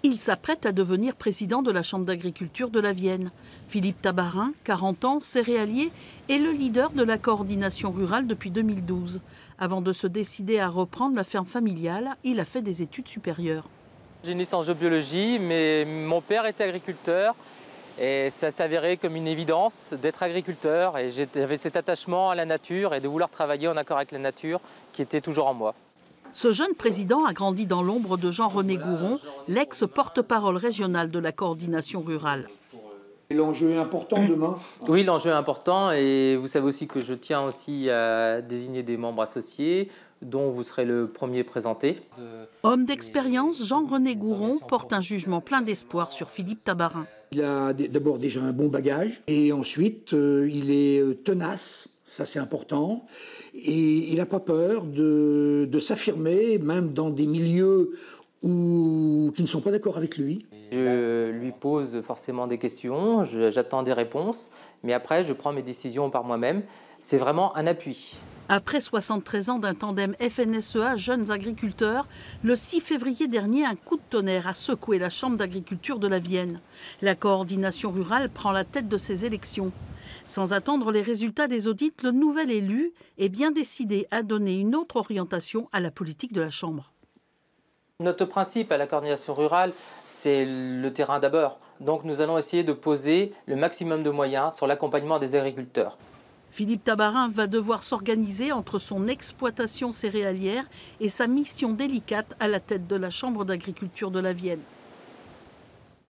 Il s'apprête à devenir président de la Chambre d'agriculture de la Vienne. Philippe Tabarin, 40 ans, céréalier, est le leader de la coordination rurale depuis 2012. Avant de se décider à reprendre la ferme familiale, il a fait des études supérieures. J'ai une licence de biologie, mais mon père était agriculteur et ça s'avérait comme une évidence d'être agriculteur. Et j'avais cet attachement à la nature et de vouloir travailler en accord avec la nature qui était toujours en moi. Ce jeune président a grandi dans l'ombre de Jean-René Gouron, l'ex-porte-parole régional de la coordination rurale. L'enjeu est important demain. Oui, l'enjeu est important et vous savez aussi que je tiens aussi à désigner des membres associés dont vous serez le premier présenté. Homme d'expérience, Jean-René Gouron porte un jugement plein d'espoir sur Philippe Tabarin. Il a d'abord déjà un bon bagage et ensuite il est tenace, ça c'est important, et il n'a pas peur de s'affirmer même dans des milieux qui ne sont pas d'accord avec lui. Je lui pose forcément des questions, j'attends des réponses, mais après je prends mes décisions par moi-même. C'est vraiment un appui. Après 73 ans d'un tandem FNSEA Jeunes Agriculteurs, le 6 février dernier, un coup de tonnerre a secoué la Chambre d'agriculture de la Vienne. La coordination rurale prend la tête de ces élections. Sans attendre les résultats des audits, le nouvel élu est bien décidé à donner une autre orientation à la politique de la Chambre. Notre principe à la coordination rurale, c'est le terrain d'abord. Donc nous allons essayer de poser le maximum de moyens sur l'accompagnement des agriculteurs. Philippe Tabarin va devoir s'organiser entre son exploitation céréalière et sa mission délicate à la tête de la Chambre d'agriculture de la Vienne.